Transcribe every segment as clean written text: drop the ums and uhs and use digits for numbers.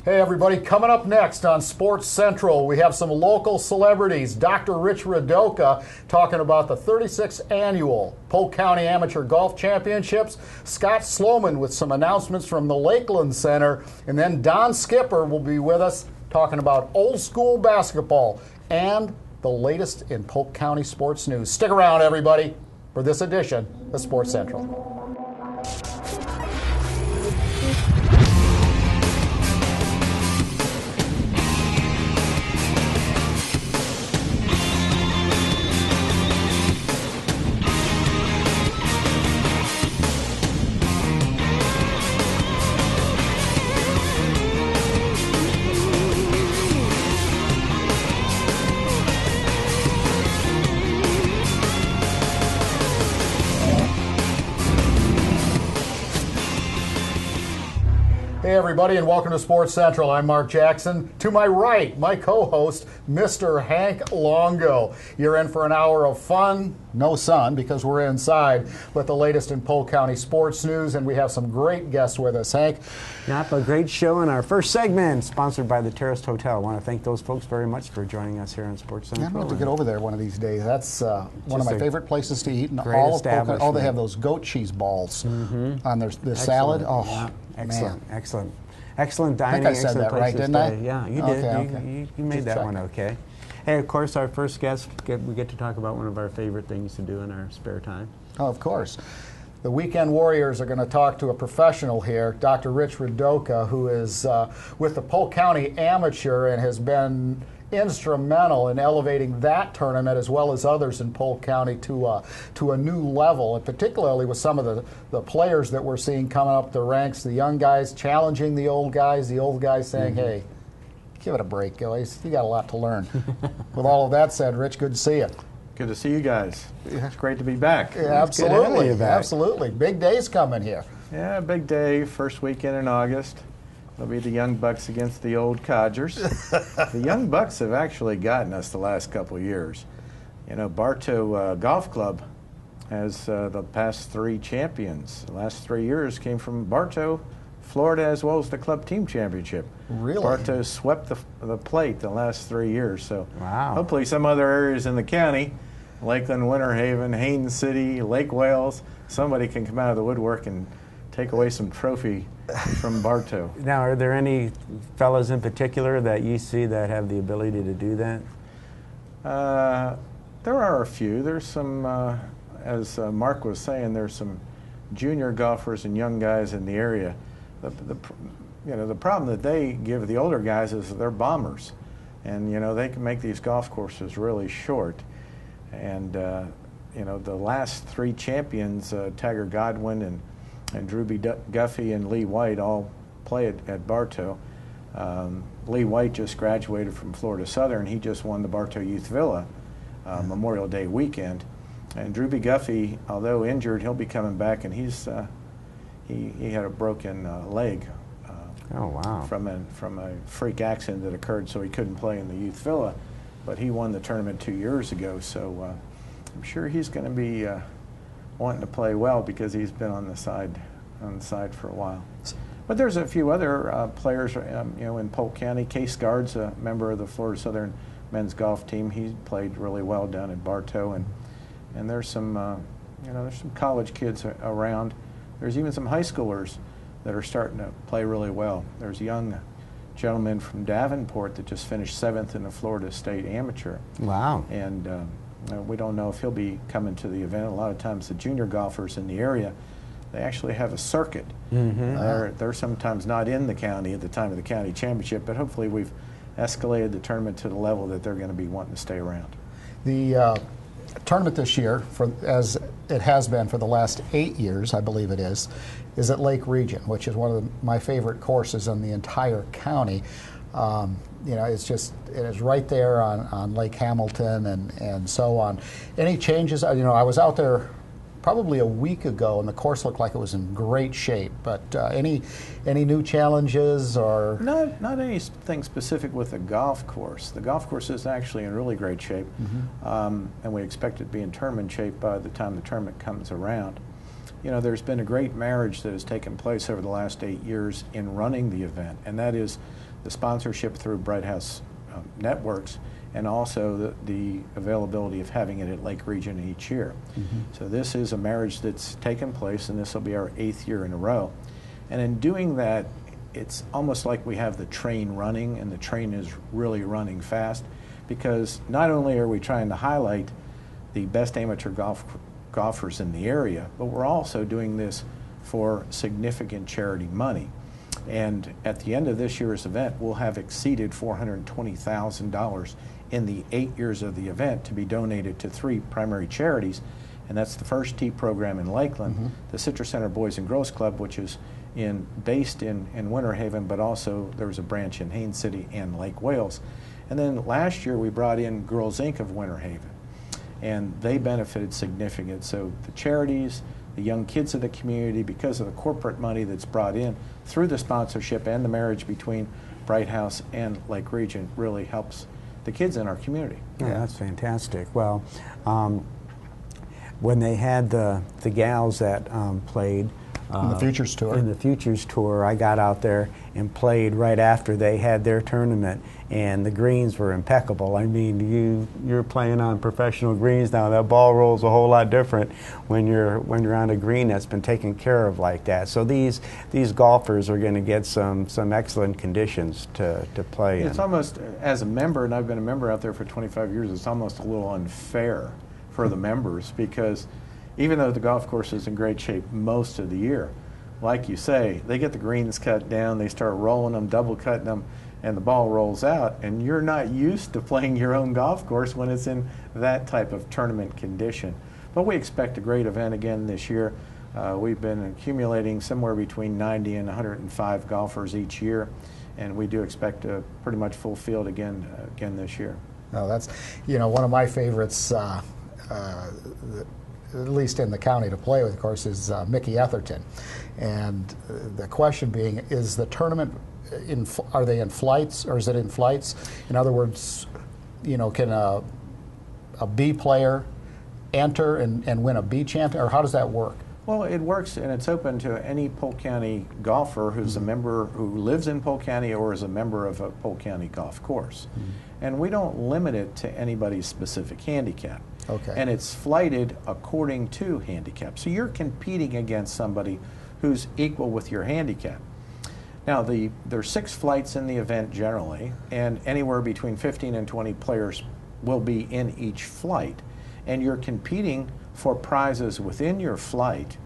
Hey everybody, coming up next on Sports Central, we have some local celebrities. Dr. Rich Radocha talking about the 36th annual Polk County Amateur Golf Championships. Scott Sloman with some announcements from the Lakeland Center. And then Don Skipper will be with us talking about old school basketball and the latest in Polk County sports news. Stick around everybody for this edition of Sports Central. Hey everybody, and welcome to Sports Central. I'm Mark Jackson. To my right, my co-host, Mr. Hank Longo. You're in for an hour of fun, no sun because we're inside, with the latest in Polk County sports news, and we have some great guests with us. Hank? Yep, a great show in our first segment, sponsored by the Terraced Hotel. I want to thank those folks very much for joining us here on Sports Central. I'm going to get over there one of these days. That's one of my favorite places to eat in all of Polk. Oh, they have those goat cheese balls on their salad. Oh, yeah. Excellent, man. Excellent dining. I think I said that right, didn't I? Yeah, you did. Okay. You made that one okay. Hey, of course, our first guest, we get to talk about one of our favorite things to do in our spare time. Oh, of course. The Weekend Warriors are going to talk to a professional here, Dr. Rich Radocha, who is with the Polk County Amateur and has been instrumental in elevating that tournament as well as others in Polk County to a new level, and particularly with some of the players that we're seeing coming up the ranks, the young guys challenging the old guys saying, hey, give it a break, guys. You got a lot to learn. With all of that said, Rich, good to see you. Good to see you guys. It's great to be back. Yeah, absolutely, absolutely. Big days coming here. Yeah, big day, first weekend in August. It'll be the Young Bucks against the old Codgers. The Young Bucks have actually gotten us the last couple of years. You know, Bartow Golf Club has the past three champions. The last 3 years came from Bartow, Florida, as well as the club team championship. Really? Bartow swept the plate the last 3 years. So wow. Hopefully some other areas in the county, Lakeland, Winter Haven, Haines City, Lake Wales, somebody can come out of the woodwork and take away some trophy from Bartow. Now, are there any fellas in particular that you see that have the ability to do that? There are a few. There's some, as Mark was saying, there's some junior golfers and young guys in the area. The problem that they give the older guys is they're bombers, and they can make these golf courses really short. And the last three champions, Tiger Godwin and Drew Guffey and Lee White, all play at Bartow. Lee White just graduated from Florida Southern. He just won the Bartow Youth Villa Memorial Day weekend. And Drew Guffey, although injured, he'll be coming back, and he had a broken leg. Oh wow! From a freak accident that occurred, so he couldn't play in the Youth Villa. But he won the tournament 2 years ago, so I'm sure he's going to be wanting to play well because he's been on the side for a while. But there's a few other players, in Polk County. Case Guard's a member of the Florida Southern men's golf team. He played really well down in Bartow, and there's some, there's some college kids around. There's even some high schoolers that are starting to play really well. There's a young gentleman from Davenport that just finished 7th in the Florida State Amateur. Wow. And we don't know if he'll be coming to the event. A lot of times the junior golfers in the area, they actually have a circuit. Mm-hmm. They're sometimes not in the county at the time of the county championship, but hopefully we've escalated the tournament to the level that they're going to be wanting to stay around. The tournament this year, as it has been for the last 8 years, I believe it is at Lake Region, which is one of my favorite courses in the entire county. It is right there on Lake Hamilton and so on. Any changes? I was out there probably a week ago, and the course looked like it was in great shape. But any new challenges or? Not anything specific with the golf course. The golf course is actually in really great shape, and we expect it to be in tournament shape by the time the tournament comes around. There's been a great marriage that has taken place over the last 8 years in running the event, and that is the sponsorship through Bright House Networks, and also the availability of having it at Lake Region each year. So this is a marriage that's taken place, and this will be our 8th year in a row. And in doing that, it's almost like we have the train running, and the train is really running fast, because not only are we trying to highlight the best amateur golfers in the area, but we're also doing this for significant charity money. And at the end of this year's event, we'll have exceeded $420,000 in the 8 years of the event to be donated to 3 primary charities. And that's the First Tee program in Lakeland, the Citrus Center Boys and Girls Club, which is based in Winter Haven, but also there was a branch in Haines City and Lake Wales. And then last year we brought in Girls Inc. of Winter Haven, and they benefited significantly. So the charities, the young kids of the community, because of the corporate money that's brought in through the sponsorship and the marriage between Bright House and Lake Region, really helps the kids in our community. Yeah, that's fantastic. Well, when they had the gals that played in the Futures Tour. In the Futures Tour, I got out there and played right after they had their tournament, and the greens were impeccable. I mean, you're playing on professional greens now. That ball rolls a whole lot different when you're on a green that's been taken care of like that. So these golfers are going to get some excellent conditions to play in. It's almost, as a member, and I've been a member out there for 25 years, it's almost a little unfair for the members, because even though the golf course is in great shape most of the year, like you say, they get the greens cut down, they start rolling them, double cutting them, and the ball rolls out, and you're not used to playing your own golf course when it's in that type of tournament condition. But we expect a great event again this year. We've been accumulating somewhere between 90 and 105 golfers each year, and we do expect a pretty much full field again this year. No, that's, one of my favorites, at least in the county to play with, of course, is Mickey Etherton. And the question being, is the tournament, are they in flights, or is it in flights? In other words, can a B player enter and win a B champion, or how does that work? Well, it works, and it's open to any Polk County golfer who's a member, who lives in Polk County or is a member of a Polk County golf course. And we don't limit it to anybody's specific handicap. Okay. And it's flighted according to handicap. So you're competing against somebody who's equal with your handicap. Now, there's 6 flights in the event generally, and anywhere between 15 and 20 players will be in each flight. And you're competing for prizes within your flight,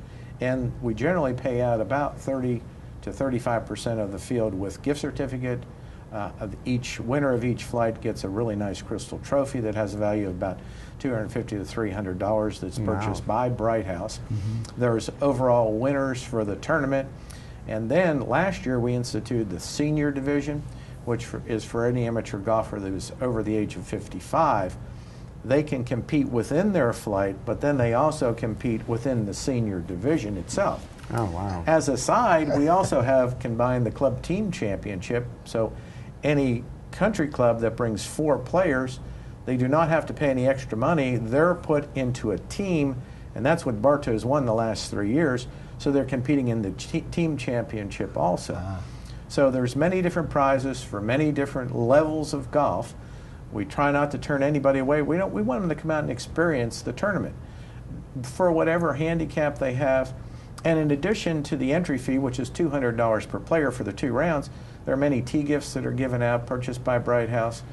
and we generally pay out about 30 to 35% of the field with gift certificate. Of each winner of each flight gets a really nice crystal trophy that has a value of about $250 to $300 that's purchased by Bright House. There's overall winners for the tournament. And then last year we instituted the senior division, which is for any amateur golfer that is over the age of 55. They can compete within their flight, but then they also compete within the senior division itself. Oh, wow. As a side, we also have combined the club team championship. So any country club that brings 4 players, they do not have to pay any extra money. They're put into a team, and that's what Bartow's won the last 3 years. So they're competing in the team championship also. So there's many different prizes for many different levels of golf. We try not to turn anybody away. We want them to come out and experience the tournament for whatever handicap they have. And in addition to the entry fee, which is $200 per player for the 2 rounds, there are many tee gifts that are given out, purchased by Bright House.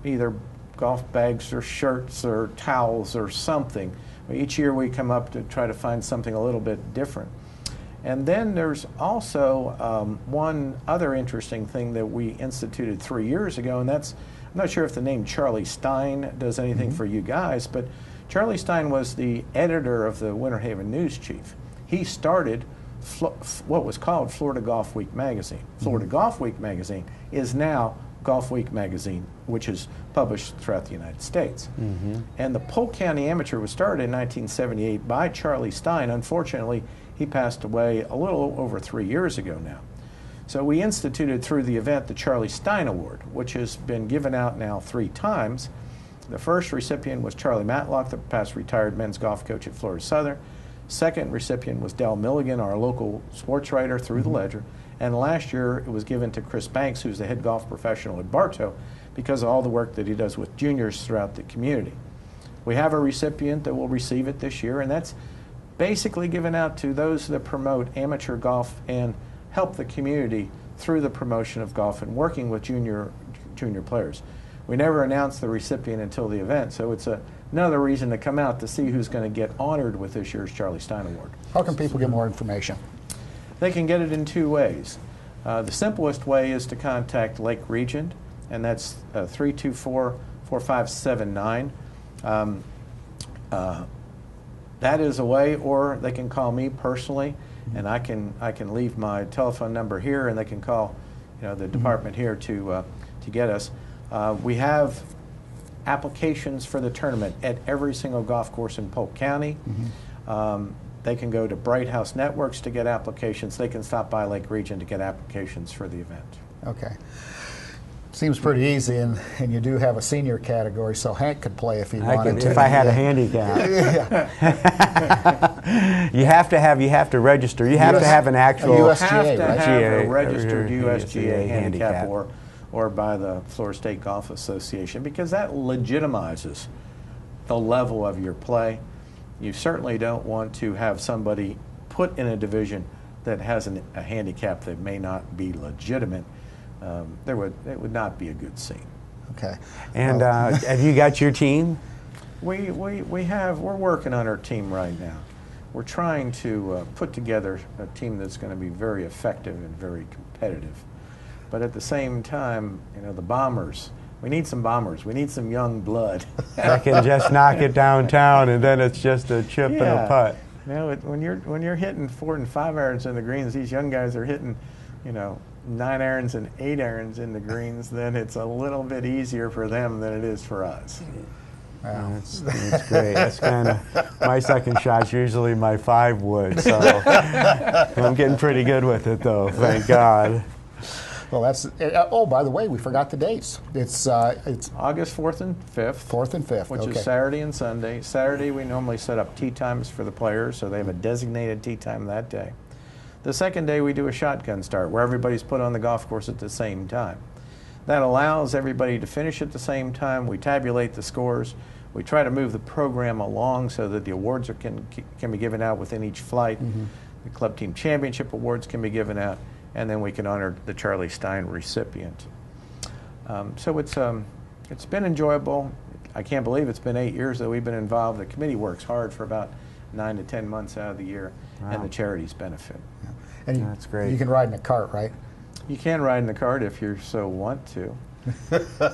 Either golf bags or shirts or towels or something. Each year we come up to try to find something a little bit different. And then there's also one other interesting thing that we instituted 3 years ago, and that's, I'm not sure if the name Charlie Stein does anything for you guys, but Charlie Stein was the editor of the Winter Haven News Chief. He started what was called Florida Golf Week magazine. Florida Golf Week magazine is now Golf Week magazine, which is published throughout the United States. And the Polk County Amateur was started in 1978 by Charlie Stein. Unfortunately, he passed away a little over 3 years ago now. So we instituted through the event the Charlie Stein Award, which has been given out now 3 times. The first recipient was Charlie Matlock, the past retired men's golf coach at Florida Southern. Second recipient was Del Milligan, our local sports writer through the Ledger. And last year it was given to Chris Banks, who's the head golf professional at Bartow, because of all the work that he does with juniors throughout the community. We have a recipient that will receive it this year, and that's basically given out to those that promote amateur golf and help the community through the promotion of golf and working with junior players. We never announce the recipient until the event, so it's another reason to come out to see who's going to get honored with this year's Charlie Stein Award. How can people get more information? They can get it in two ways. The simplest way is to contact Lake Region, and that's 324-4579. That is a way, or they can call me personally, and I can leave my telephone number here, and they can call, the department here to get us. We have applications for the tournament at every single golf course in Polk County. They can go to Bright House Networks to get applications. They can stop by Lake Region to get applications for the event. Okay. Seems pretty easy, and you do have a senior category, so Hank could play if he wanted to. If I had a handicap. You have to register. You have to have an actual USGA, have to right? have a registered USGA handicap or by the Florida State Golf Association, because that legitimizes the level of your play. You certainly don't want to have somebody put in a division that has a handicap that may not be legitimate. It would not be a good scene. Okay. And have you got your team? We're working on our team right now. We're trying to put together a team that's going to be very effective and very competitive. But at the same time, the bombers, we need some bombers. We need some young blood. That can just knock it downtown, and then it's just a chip and a putt. When you're hitting 4 and 5 irons in the greens, these young guys are hitting, 9 irons and 8 irons in the greens, then it's a little bit easier for them than it is for us. Wow. That's great. That's kind of my second shot's usually my 5 wood, so I'm getting pretty good with it, though. Thank God. Well, that's. Oh, by the way, we forgot the dates. It's August 4th and 5th. 4th and 5th, which is Saturday and Sunday. Saturday, we normally set up tee times for the players, so they have a designated tee time that day. The second day, we do a shotgun start where everybody's put on the golf course at the same time. That allows everybody to finish at the same time. We tabulate the scores. We try to move the program along so that the awards can be given out within each flight. The club team championship awards can be given out, and then we can honor the Charlie Stein recipient. So it's been enjoyable. I can't believe it's been 8 years that we've been involved. The committee works hard for about 9 to 10 months out of the year, and the charities benefit. Yeah. And that's great. You can ride in a cart, right? You can ride in the cart if you so want to.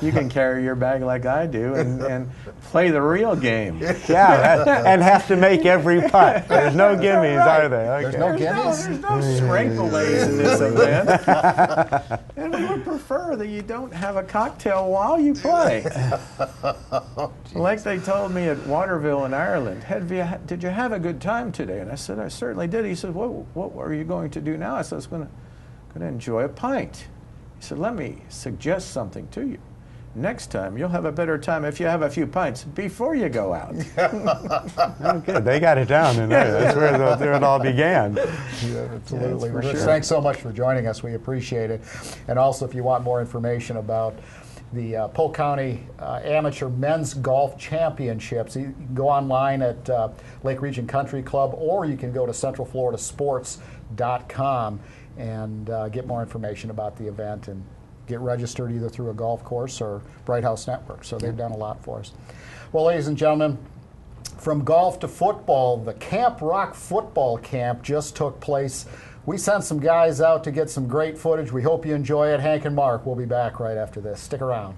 You can carry your bag like I do and play the real game. Yeah, and have to make every putt. There's no gimmies, are there? Okay. There's no gimmies? There's no sprinkle days in this event. And we would prefer that you don't have a cocktail while you play. Like they told me at Waterville in Ireland, did you have a good time today? And I said, I certainly did. He said, what are you going to do now? I said, I was going to enjoy a pint. He said, let me suggest something to you. Next time, you'll have a better time if you have a few pints before you go out. Okay, they got it down in there. That's where it all began. Yeah, absolutely. Yeah, Rich, thanks so much for joining us. We appreciate it. And also, if you want more information about the Polk County Amateur Men's Golf Championships, you can go online at Lake Region Country Club, or you can go to centralfloridasports.com and get more information about the event and get registered either through a golf course or Bright House Network. So they've done a lot for us. Well, ladies and gentlemen, from golf to football, the Camp Rock football camp just took place. We sent some guys out to get some great footage. We hope you enjoy it. Hank and Mark will be back right after this. Stick around.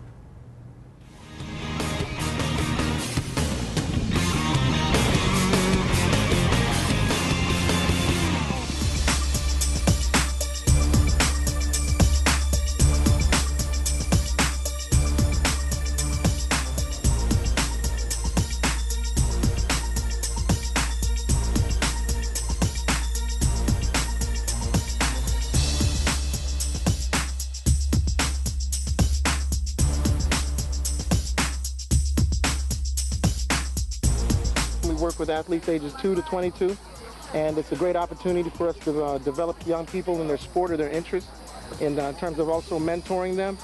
With athletes ages 2 to 22. And it's a great opportunity for us to develop young people in their sport or their interest in terms of also mentoring them.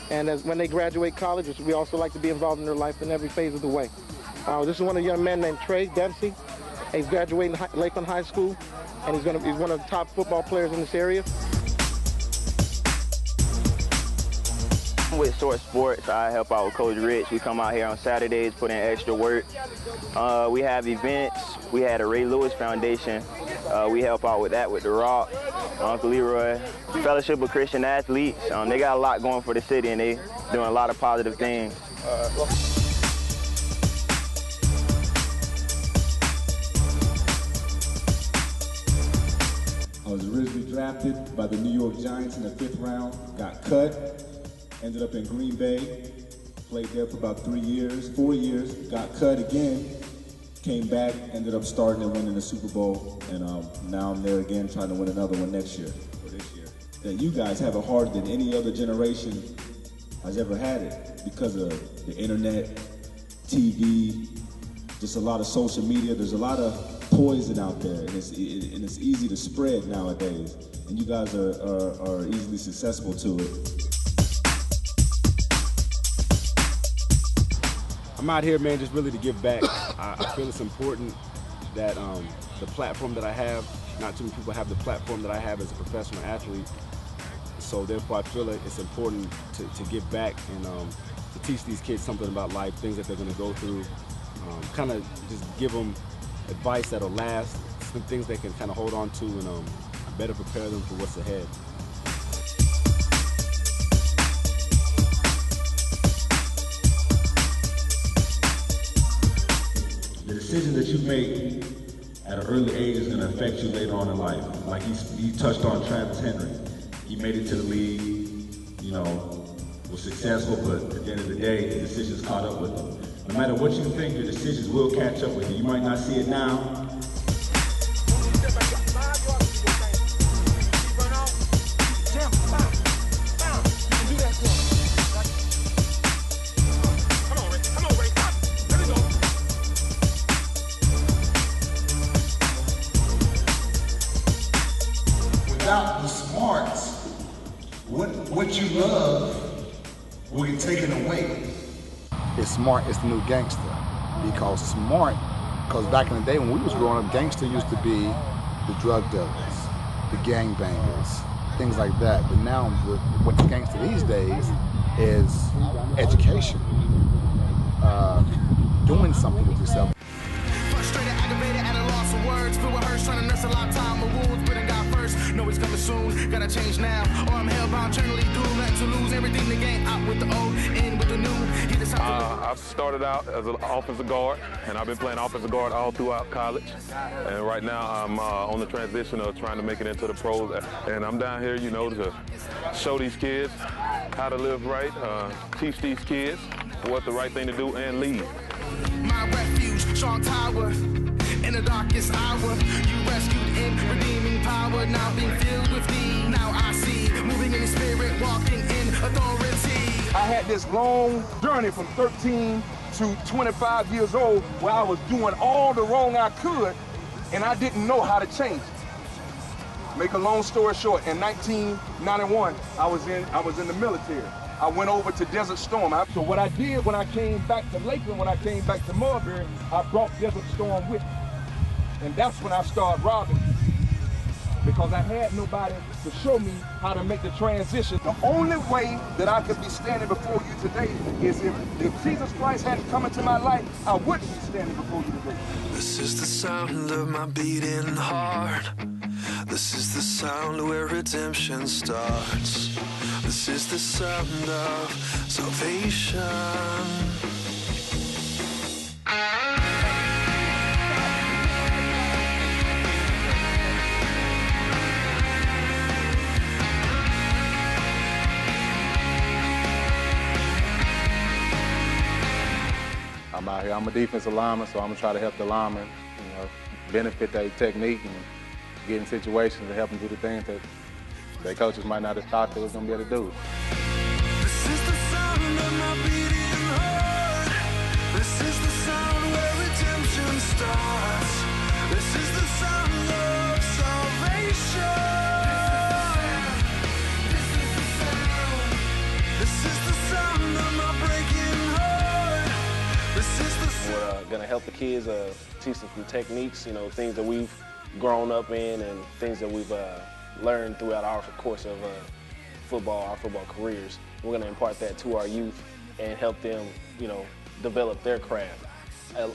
And when they graduate college, we also like to be involved in their life in every phase of the way. This is one of the young men named Trey Dempsey. He's graduating Lakeland High School, and he's one of the top football players in this area. With Short Sports, I help out with Coach Rich. We come out here on Saturdays, put in extra work. We have events. We had a Ray Lewis Foundation. We help out with that with the R.O.C, Uncle Leroy, Fellowship of Christian Athletes. They got a lot going for the city, and they doing a lot of positive things. I was originally drafted by the New York Giants in the 5th round, got cut, ended up in Green Bay, played there for about 4 years, got cut again, came back, ended up starting and winning the Super Bowl, and now I'm there again trying to win another one next year, or this year. That you guys have it harder than any other generation has ever had it because of the internet, TV, just a lot of social media. There's a lot of poison out there, and it's easy to spread nowadays, and you guys are easily successful to it. I'm out here, man, just really to give back. I feel it's important that the platform that I have, not too many people have the platform that I have as a professional athlete. So therefore I feel like it's important to give back and to teach these kids something about life, things that they're gonna go through, kind of just give them advice that'll last, some things they can kind of hold on to and better prepare them for what's ahead. The decision that you make at an early age is going to affect you later on in life. Like he touched on Travis Henry. He made it to the league, you know, was successful, but at the end of the day, the decisions caught up with him. No matter what you think, your decisions will catch up with you. You might not see it now. Without the smarts, what you love will get taken away. It's smart, it's the new gangster. Because back in the day when we was growing up, gangster used to be the drug dealers, the gangbangers, things like that. But now what's gangster these days is education, doing something with yourself. Frustrated, aggravated, at a loss of words, filled with hurts, trying to nurse a lifetime of wounds, but I got first. Know it's coming soon, gotta change now, or I'm hellbound, eternally doomed, let to lose everything the game, out with the old, in with the new. I've started out as an offensive guard, and I've been playing offensive guard all throughout college. And right now I'm on the transition of trying to make it into the pros. And I'm down here, you know, to show these kids how to live right, teach these kids what the right thing to do, and lead. My refuge, strong tower, in the darkest hour, you rescued in redeeming power, now being filled with thee. Now I see, moving in the spirit, walking in authority. I had this long journey from 13 to 25 years old where I was doing all the wrong I could, and I didn't know how to change it. Make a long story short, in 1991, I was in the military. I went over to Desert Storm. So what I did when I came back to Lakeland, when I came back to Mulberry, I brought Desert Storm with me. And that's when I started robbing, because I had nobody to show me how to make the transition. The only way that I could be standing before you today is if Jesus Christ hadn't come into my life, I wouldn't be standing before you today. This is the sound of my beating heart. This is the sound where redemption starts. This is the sound of salvation. I'm out here, I'm a defensive lineman, so I'm gonna try to help the linemen, you know, benefit their technique and get in situations to help them do the things that their coaches might not have thought they was gonna be able to do. This is the sound of my beating heart. This is the sound where redemption starts. This is the sound of We're going to help the kids, teach them some techniques, you know, things that we've grown up in and things that we've learned throughout our course of our football careers. We're going to impart that to our youth and help them, you know, develop their craft,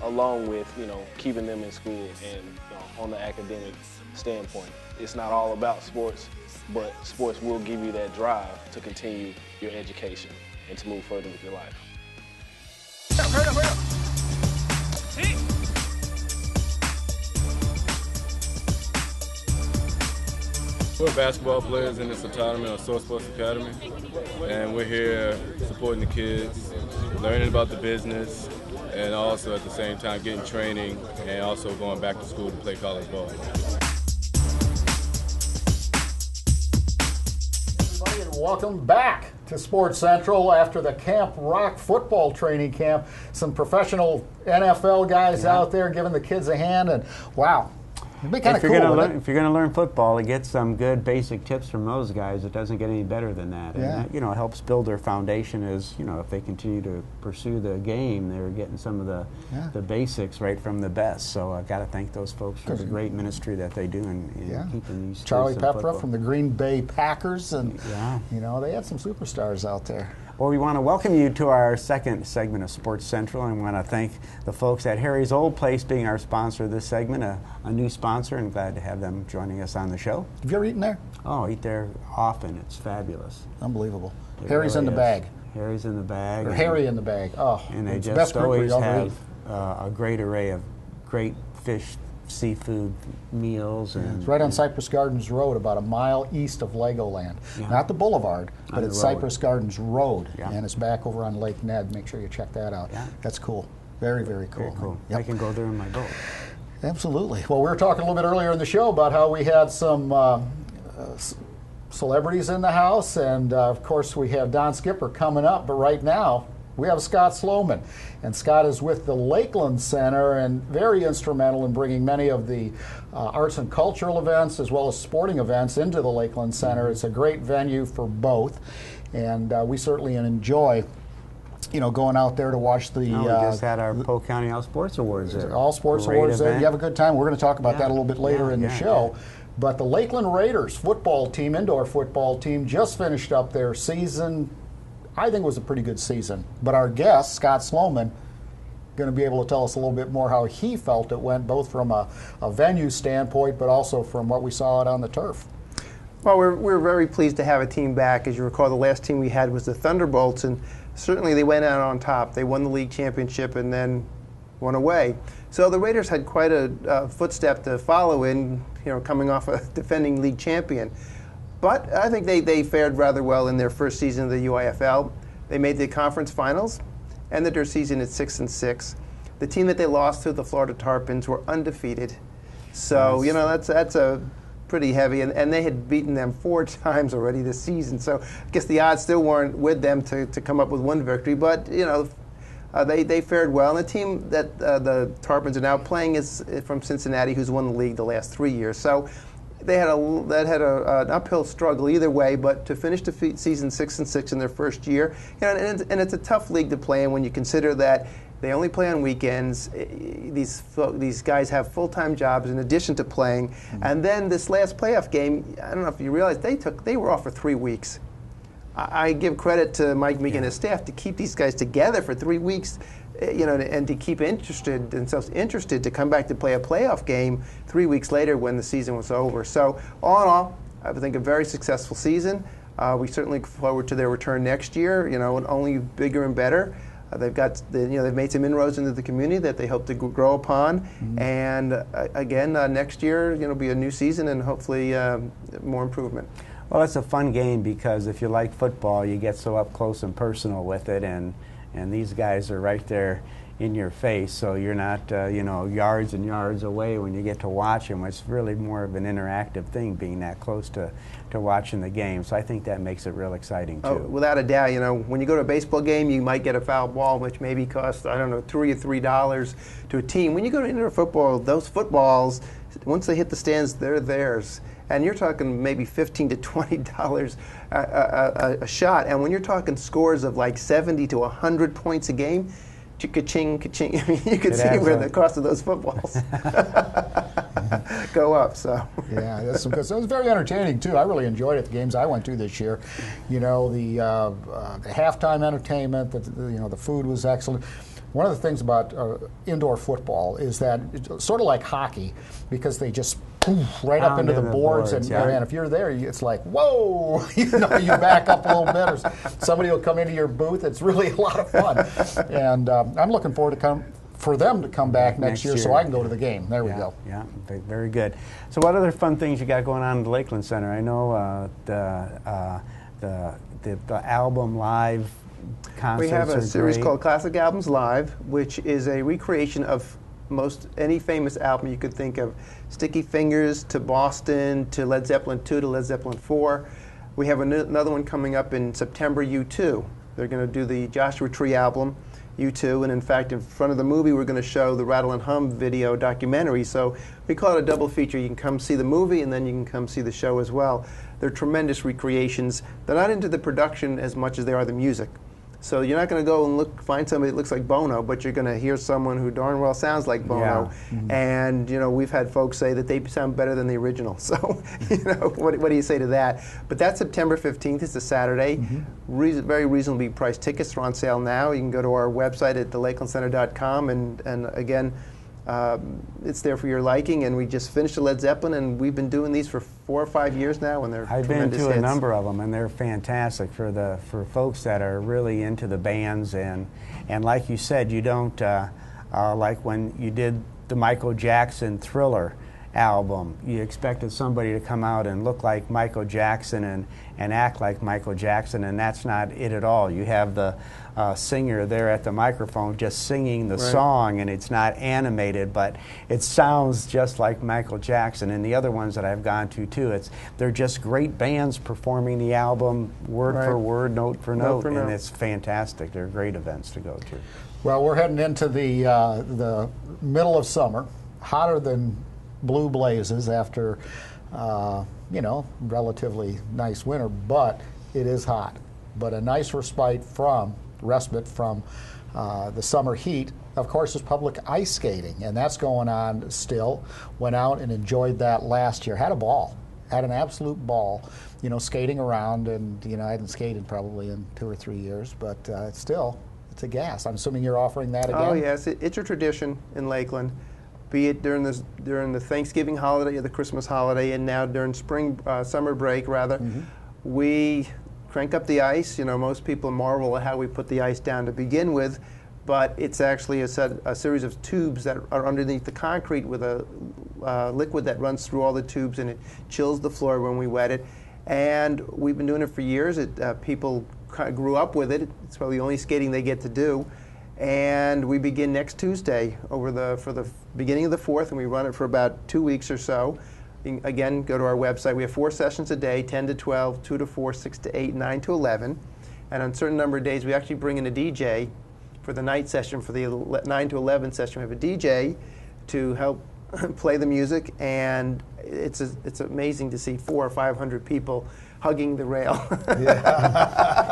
along with, you know, keeping them in school and, you know, on the academic standpoint. It's not all about sports, but sports will give you that drive to continue your education and to move further with your life. Hurry up, hurry up. We're basketball players in this autonomy of Source Sports Academy, and we're here supporting the kids, learning about the business, and also at the same time getting training and also going back to school to play college ball. Everybody, and welcome back to Sports Central after the Camp Rock football training camp. Some professional NFL guys out there giving the kids a hand, and wow. It'd be kind of cool. If you're going to learn football, to get some good basic tips from those guys, it doesn't get any better than that. And that, you know, helps build their foundation as, you know, if they continue to pursue the game, they're getting some of the basics right from the best. So I've got to thank those folks for the great ministry that they do in keeping these Charlie kids in Pepra football. from the Green Bay Packers, and you know, they had some superstars out there. Well, we want to welcome you to our second segment of Sports Central, and we want to thank the folks at Harry's Old Place being our sponsor of this segment, a new sponsor, and glad to have them joining us on the show. Have you ever eaten there? Oh, eat there often. It's fabulous. Unbelievable. It Harry's really in the is. bag. Harry's in the bag. Or Harry in the bag. Oh, and they it's the just best always have eat. a great array of great fish, seafood meals. And it's right on Cypress Gardens Road, about a mile east of Legoland. Not the boulevard, but it's Cypress Gardens Road, and it's back over on Lake Ned. Make sure you check that out. That's cool. Very, very cool. Very cool. Yep. I can go there in my boat. Absolutely. Well, we were talking a little bit earlier in the show about how we had some celebrities in the house, and of course we have Don Skipper coming up, but right now we have Scott Sloman, and Scott is with the Lakeland Center and very instrumental in bringing many of the arts and cultural events as well as sporting events into the Lakeland Center. It's a great venue for both, and we certainly enjoy, you know, going out there to watch the. We just had our Polk County All Sports Awards there. All Sports Awards there. You have a good time. We're going to talk about that a little bit later in the show. But the Lakeland Raiders football team, indoor football team, just finished up their season. I think it was a pretty good season. But our guest, Scott Sloman, going to be able to tell us a little bit more how he felt it went, both from a venue standpoint, but also from what we saw out on the turf. Well, we're very pleased to have a team back. As you recall, the last team we had was the Thunderbolts, and certainly they went out on top. They won the league championship and then went away. So the Raiders had quite a footstep to follow in, you know, coming off a defending league champion. But I think they fared rather well in their first season of the UIFL. They made the conference finals, ended their season at 6-6. The team that they lost to, the Florida Tarpons, were undefeated. So, you know, that's a pretty heavy, and they had beaten them 4 times already this season. So I guess the odds still weren't with them to come up with one victory. But, you know, they fared well. And the team that the Tarpons are now playing is from Cincinnati, who's won the league the last 3 years. So they had an uphill struggle either way, but to finish the season 6-6 in their first year, you know, and it's a tough league to play in when you consider that they only play on weekends. These guys have full-time jobs in addition to playing, and then this last playoff game, I don't know if you realize they were off for 3 weeks. I give credit to Mike Meek and his staff to keep these guys together for 3 weeks. You know, and to keep themselves interested to come back to play a playoff game 3 weeks later when the season was over. So all in all, I think a very successful season. We certainly look forward to their return next year. You know, and only bigger and better. They've made some inroads into the community that they hope to grow upon. And again, next year, you know, be a new season and hopefully more improvement. Well, it's a fun game because if you like football, you get so up close and personal with it, and these guys are right there in your face, so you're not, you know, yards and yards away when you get to watch them. It's really more of an interactive thing being that close to watching the game, so I think that makes it real exciting, too. Oh, without a doubt. You know, when you go to a baseball game, you might get a foul ball, which maybe costs, I don't know, $2 or $3 to a team. When you go to indoor football, those footballs, once they hit the stands, they're theirs. and you're talking maybe $15 to $20 a shot. And when you're talking scores of like 70 to 100 points a game, ka-ching, ka-ching. I mean, you can see where the cost of those footballs go up. So yeah, that's some good. So it was very entertaining too. I really enjoyed it. The games I went to this year, you know, the halftime entertainment. The food was excellent. One of the things about indoor football is that it's sort of like hockey, because they just poof, right up into the boards, and if you're there, it's like, whoa, you back up a little bit, or somebody will come into your booth. It's really a lot of fun, and I'm looking forward for them to come back next year so I can go to the game. There we go. Yeah, very good. So what other fun things you got going on in the Lakeland Center? I know the album live concerts. We have a series called Classic Albums Live, which is a recreation of any famous album you could think of. Sticky Fingers to Boston to Led Zeppelin II to Led Zeppelin IV. We have another one coming up in September, U2. They're going to do the Joshua Tree album, U2, and in fact in front of the movie we're going to show the Rattle and Hum video documentary. So we call it a double feature. You can come see the movie and then you can come see the show as well. They're tremendous recreations. They're not into the production as much as they are the music. So you're not going to go and find somebody that looks like Bono, but you're going to hear someone who darn well sounds like Bono. Yeah. Mm-hmm. And we've had folks say that they sound better than the original. So what do you say to that? But that's September 15th. It's a Saturday. Mm-hmm. Very reasonably priced tickets are on sale now. You can go to our website at thelakelandcenter.com, and again, it's there for your liking. And we just finished the Led Zeppelin, and we've been doing these for 4 or 5 years now, and they're I've been to hits. A number of them, and they're fantastic for folks that are really into the bands. And like you said, you don't like when you did the Michael Jackson Thriller album, you expected somebody to come out and look like Michael Jackson and act like Michael Jackson, and that's not it at all. You have the singer there at the microphone just singing the song, and it's not animated, but it sounds just like Michael Jackson. And the other ones that I've gone to too, they're just great bands performing the album word for word, note for note, and it's fantastic. They're great events to go to. Well, we're heading into the middle of summer, hotter than blue blazes after relatively nice winter, but it is hot. But a nice respite from the summer heat, of course, is public ice skating, and that's going on still. Went out and enjoyed that last year. Had a ball. Had an absolute ball, skating around, and I hadn't skated probably in 2 or 3 years, but it's a gas. I'm assuming you're offering that again? Oh yes, it's a tradition in Lakeland. Be it during the Thanksgiving holiday or the Christmas holiday, and now during summer break rather, we crank up the ice. Most people marvel at how we put the ice down to begin with, but it's actually a series of tubes that are underneath the concrete with a liquid that runs through all the tubes, and it chills the floor when we wet it. And we've been doing it for years. People grew up with it. It's probably the only skating they get to do. And we begin next Tuesday for the beginning of the 4th, and we run it for about 2 weeks or so. You can, again, go to our website. We have 4 sessions a day, 10 to 12, 2 to 4, 6 to 8, 9 to 11. And on a certain number of days, we actually bring in a DJ for the night session. For the 9 to 11 session, we have a DJ to help play the music. And it's amazing to see 400 or 500 people hugging the rail.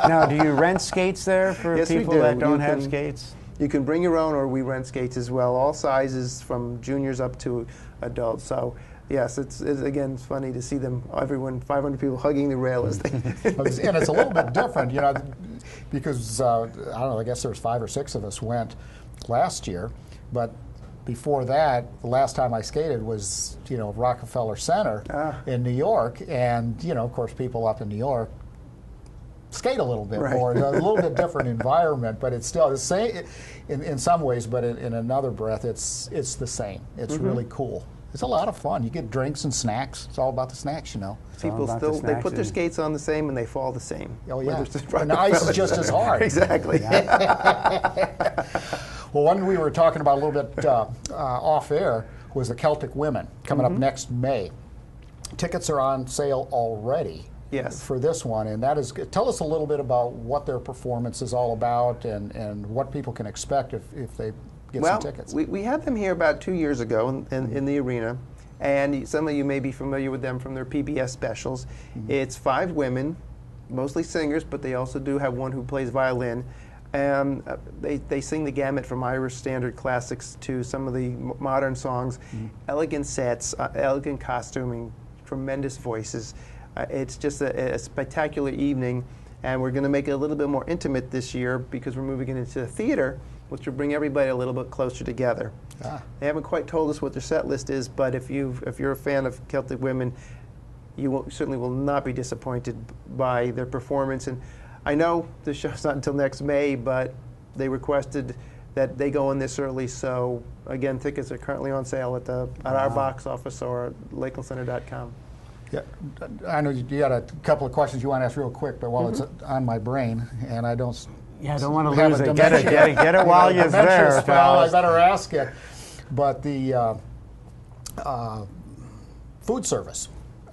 Now, do you rent skates there for people that don't have skates? You can bring your own, or we rent skates as well, all sizes from juniors up to adults. So, yes, it's again, it's funny to see them, 500 people hugging the rail as they... And it's a little bit different, because, I don't know, I guess there was 5 or 6 of us went last year, but before that, the last time I skated was, Rockefeller Center in New York, and, of course, people up in New York skate a little bit more, a little bit different environment, but it's still the same in some ways, but in another breath, it's the same. It's really cool. It's a lot of fun. You get drinks and snacks. It's all about the snacks, People they put their skates on the same and they fall the same. Oh, yeah. And the ice is just as hard. Exactly. Well, one we were talking about a little bit off air was the Celtic Women coming up next May. Tickets are on sale already. Yes. For this one, and that is, tell us a little bit about what their performance is all about and what people can expect if they get some tickets. We had them here about 2 years ago in the arena, And some of you may be familiar with them from their PBS specials. It's 5 women, mostly singers, but they also do have one who plays violin. And they sing the gamut from Irish standard classics to some of the modern songs. Elegant sets, elegant costuming, tremendous voices. It's just a spectacular evening, and we're going to make it a little bit more intimate this year because we're moving it into the theater, which will bring everybody a little bit closer together. They haven't quite told us what their set list is, but if you're a fan of Celtic Women, you certainly will not be disappointed by their performance. And I know the show's not until next May, but they requested that they go in this early. So again, tickets are currently on sale at our box office or lakelandcenter.com. Yeah, I know you had a couple of questions you want to ask real quick, but while it's on my brain, and I don't. Yeah, I don't want to lose it. Get it while you're there. Spell, I better ask it. But the food service,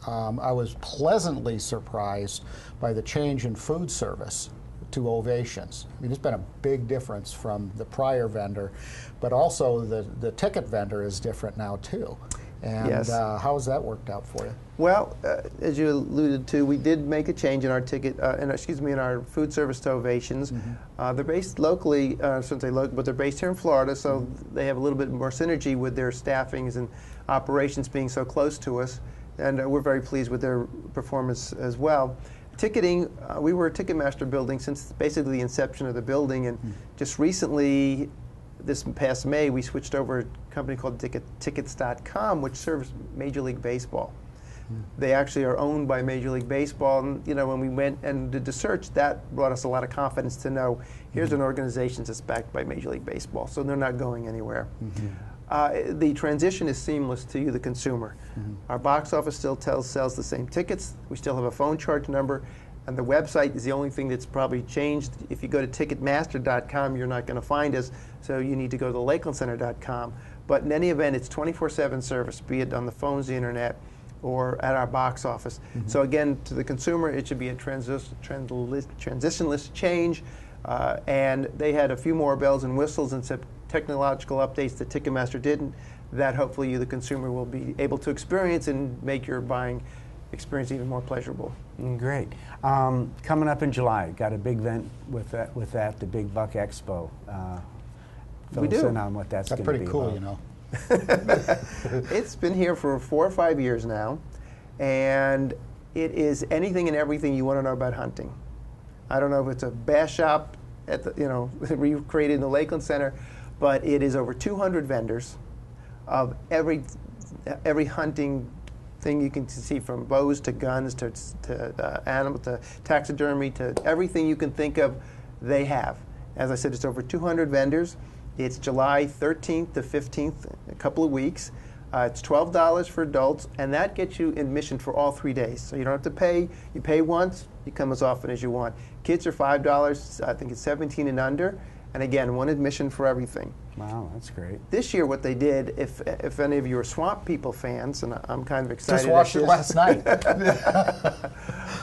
I was pleasantly surprised by the change in food service to Ovations. I mean, it's been a big difference from the prior vendor, but also the ticket vendor is different now too. And Yes. How has that worked out for you? Well, as you alluded to, we did make a change in our ticket, in our food service to Ovations. They're based locally, I shouldn't say local, but they're based here in Florida, so they have a little bit more synergy with their staffings and operations being so close to us, and we're very pleased with their performance as well. Ticketing, we were a Ticketmaster building since basically the inception of the building, and just recently, this past May, we switched over to a company called Tickets.com, which serves Major League Baseball. They actually are owned by Major League Baseball, and when we went and did the search, that brought us a lot of confidence to know here's an organization that's backed by Major League Baseball, so they're not going anywhere. The transition is seamless to you, the consumer. Our box office still sells the same tickets. We still have a phone charge number, and the website is the only thing that's probably changed. If you go to Ticketmaster.com, you're not going to find us, so you need to go to LakelandCenter.com. But in any event, it's 24/7 service, be it on the phones, the internet, or at our box office. So again, to the consumer, it should be a transitionless change, and they had a few more bells and whistles and some technological updates that Ticketmaster didn't, that hopefully you, the consumer, will be able to experience and make your buying experience even more pleasurable. Great. Coming up in July, got a big event with that, the Big Buck Expo. We do. Fill us in on what that's going to be pretty cool, about. you know. It's been here for 4 or 5 years now, and it is anything and everything you want to know about hunting. I don't know if it's a bass shop at the, recreated in the Lakeland Center, but it is over 200 vendors of every hunting thing you can see, from bows to guns to animal to taxidermy to everything you can think of. They have. As I said, it's over 200 vendors. It's July 13th to 15th, a couple of weeks. It's $12 for adults, and that gets you admission for all 3 days. So you don't have to pay. You pay once, you come as often as you want. Kids are $5. I think it's 17 and under. And again, one admission for everything. Wow, that's great. This year, what they did, if any of you are Swamp People fans, and I'm kind of excited. Just watched it last night.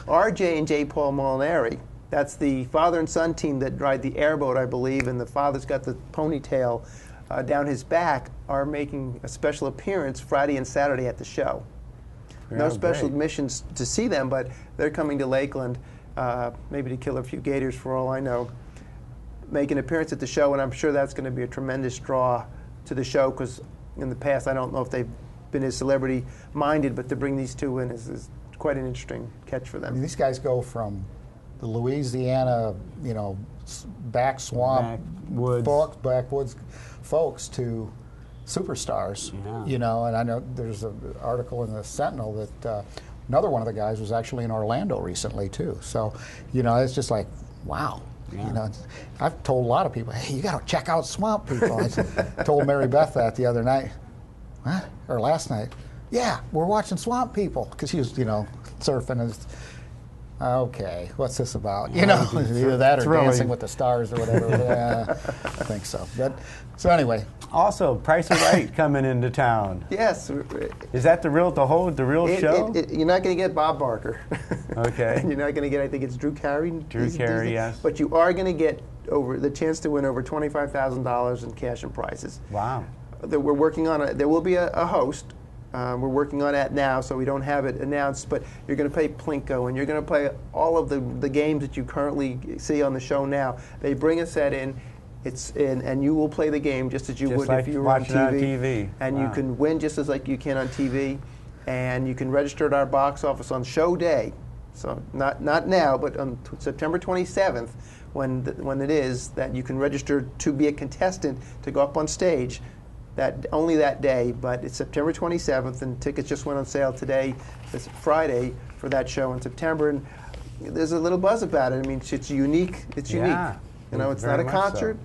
R.J. and J. Paul Molinari, that's the father and son team that ride the airboat, I believe, and the father's got the ponytail down his back, are making a special appearance Friday and Saturday at the show. No special admissions to see them, but they're coming to Lakeland, maybe to kill a few gators for all I know, make an appearance at the show, and I'm sure that's going to be a tremendous draw to the show, because in the past, I don't know if they've been as celebrity-minded, but to bring these two in is quite an interesting catch for them. I mean, these guys go from the Louisiana, back swamp backwoods folks to superstars, and I know there's an article in the Sentinel that another one of the guys was actually in Orlando recently too. So, it's just like, wow. I've told a lot of people, hey, you got to check out Swamp People. I told Mary Beth that the other night, or last night. Yeah, we're watching Swamp People, because she was, surfing. And okay, what's this about? Either that or Dancing with the Stars or whatever. I think so. So anyway. Also, Price is Right coming into town. Yes. Is that the real show? You're not going to get Bob Barker. Okay. And you're not going to get, I think it's Drew Carey. Yes. But you are going to get the chance to win over $25,000 in cash and prizes. Wow. We're working on there will be a host, We're working on that now, so we don't have it announced, but you're going to play Plinko, and you're going to play all of the games that you currently see on the show now. They bring a set in. And you will play the game just as you would like if you were on TV. And Wow. you can win just as like you can on TV. And you can register at our box office on show day. So not now, but on September 27th, when it is, that you can register to be a contestant to go up on stage. Only that day, but it's September 27th, and tickets just went on sale today, this Friday, for that show in September. And there's a little buzz about it. I mean, it's unique. It's unique. You know, it's not a concert.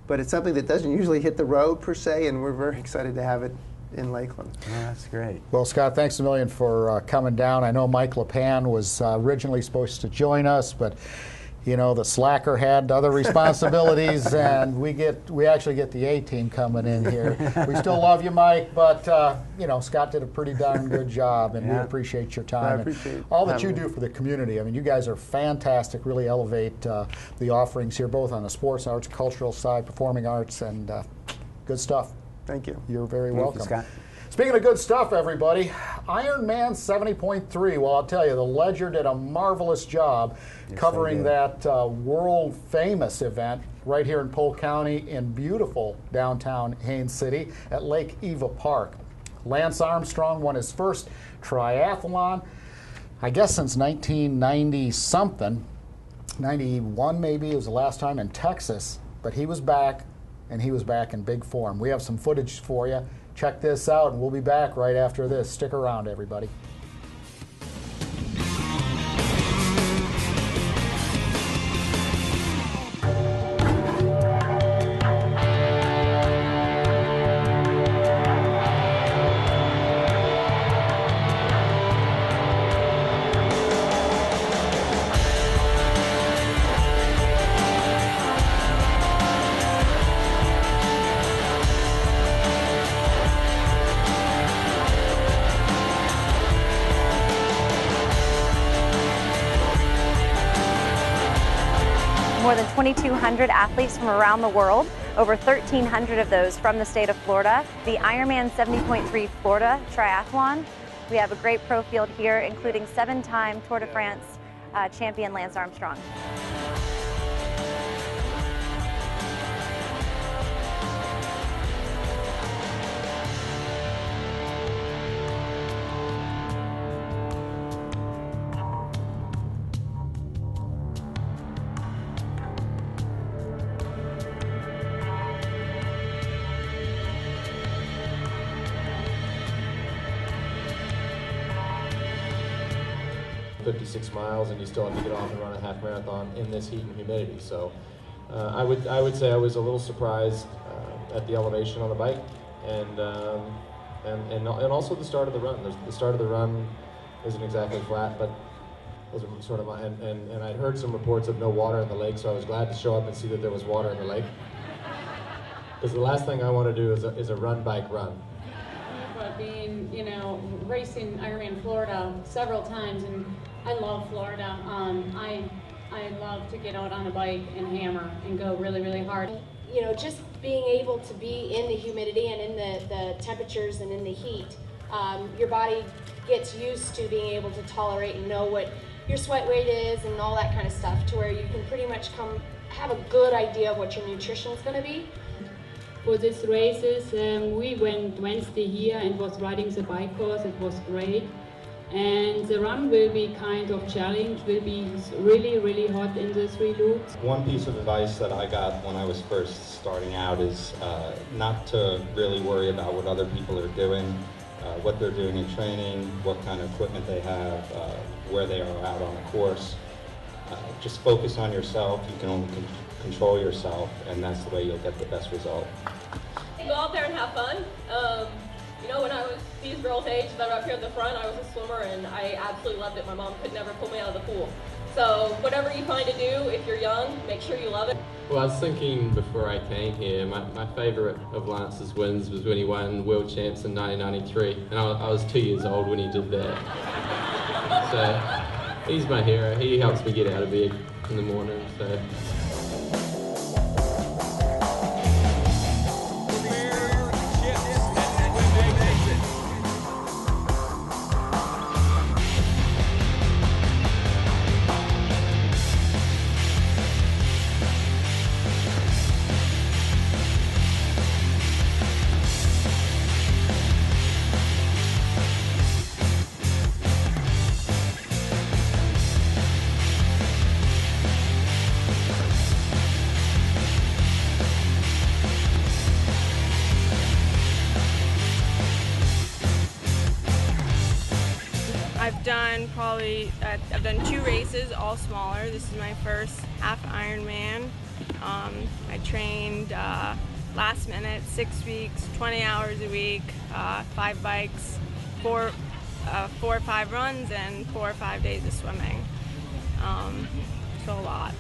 But it's something that doesn't usually hit the road, per se, and we're very excited to have it in Lakeland. Oh, that's great. Well, Scott, thanks a million for coming down. I know Mike LePan was originally supposed to join us, but you know, the slacker had other responsibilities, and we actually get the A-team coming in here. We still love you, Mike, but you know, Scott did a pretty darn good job, and we appreciate your time. I appreciate all that you do for the community. I mean, you guys are fantastic, really elevate the offerings here, both on the sports, arts, cultural side, performing arts, and good stuff. Thank you. You're very welcome. Thank you, Scott. Speaking of good stuff, everybody, Ironman 70.3. Well, I'll tell you, the Ledger did a marvelous job covering that world-famous event right here in Polk County in beautiful downtown Haines City at Lake Eva Park. Lance Armstrong won his first triathlon, I guess since 1990-something. 91 maybe, it was the last time in Texas. But he was back, and he was back in big form. We have some footage for you. Check this out, and we'll be back right after this. Stick around, everybody. More than 2,200 athletes from around the world, over 1,300 of those from the state of Florida. The Ironman 70.3 Florida Triathlon. We have a great pro field here, including 7-time Tour de France champion Lance Armstrong. miles, and you still have to get off and run a half marathon in this heat and humidity. So I would say I was a little surprised at the elevation on the bike, and also the start of the run. The start of the run isn't exactly flat, but those are sort of and I'd heard some reports of no water in the lake, so I was glad to show up and see that there was water in the lake. Because the last thing I want to do is a run bike run. But being, racing Ironman Florida several times, and I love Florida. I love to get out on a bike and hammer and go really, really hard. Just being able to be in the humidity and in the temperatures and in the heat, your body gets used to being able to tolerate and know what your sweat weight is and all that kind of stuff, to where you can pretty much have a good idea of what your nutrition is going to be. For these races, we went Wednesday here and was riding the bike course. It was great. And the run will be kind of challenge, will be really, really hot in the 3 loops. One piece of advice that I got when I was first starting out is not to really worry about what other people are doing, what they're doing in training, what kind of equipment they have, where they are out on the course. Just focus on yourself. You can only control yourself, and that's the way you'll get the best result. Go out there and have fun. When I was these girls' age that are up here at the front, I was a swimmer and I absolutely loved it. My mom could never pull me out of the pool. So whatever you find to do, if you're young, make sure you love it. Well, I was thinking before I came here, my favorite of Lance's wins was when he won World Champs in 1993, and I was 2 years old when he did that. So he's my hero. He helps me get out of bed in the morning. So. done probably, I've done 2 races, all smaller. This is my first half Ironman. I trained last minute, 6 weeks, 20 hours a week, 5 bikes, 4 or 5 runs, and 4 or 5 days of swimming. So a lot.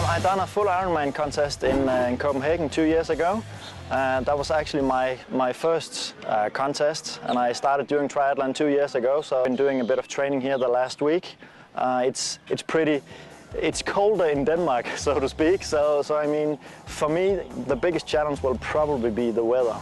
I done a full Ironman contest in Copenhagen 2 years ago. That was actually my first contest, and I started doing triathlon 2 years ago. So I've been doing a bit of training here the last week. It's colder in Denmark, so to speak. So I mean, for me, the biggest challenge will probably be the weather.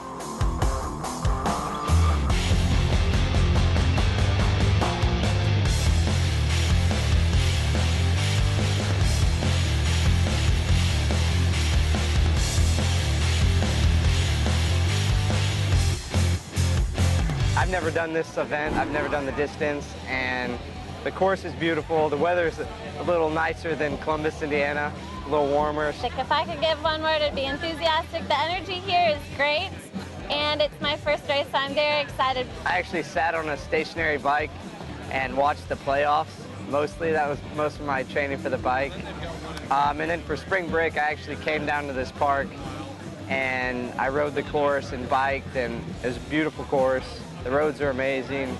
I've never done this event, I've never done the distance, and the course is beautiful. The weather is a little nicer than Columbus, Indiana, a little warmer. If I could give one word, it'd be enthusiastic. The energy here is great, and it's my first race, so I'm very excited. I actually sat on a stationary bike and watched the playoffs. Mostly, that was most of my training for the bike. And then for spring break, I actually came down to this park, and I rode the course and biked, and it was a beautiful course. The roads are amazing,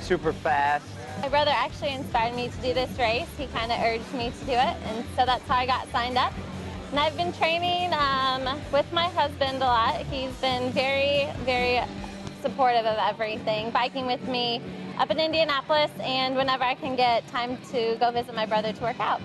super fast. My brother actually inspired me to do this race. He kind of urged me to do it, and so that's how I got signed up. And I've been training with my husband a lot. He's been very, very supportive of everything, biking with me up in Indianapolis, and whenever I can get time to go visit my brother to work out.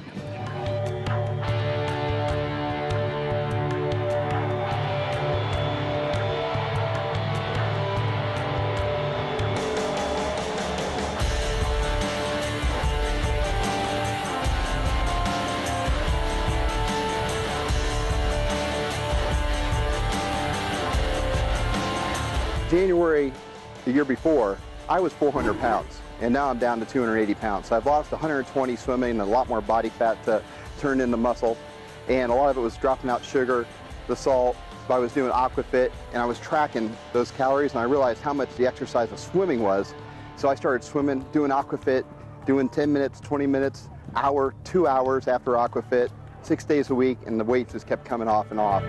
January the year before, I was 400 pounds, and now I'm down to 280 pounds. So I've lost 120 swimming and a lot more body fat to turn into muscle, and a lot of it was dropping out sugar, the salt. So I was doing aquafit, and I was tracking those calories, and I realized how much the exercise of swimming was. So I started swimming, doing aquafit, doing 10 minutes, 20 minutes, hour, 2 hours after aquafit, 6 days a week, and the weight just kept coming off and off.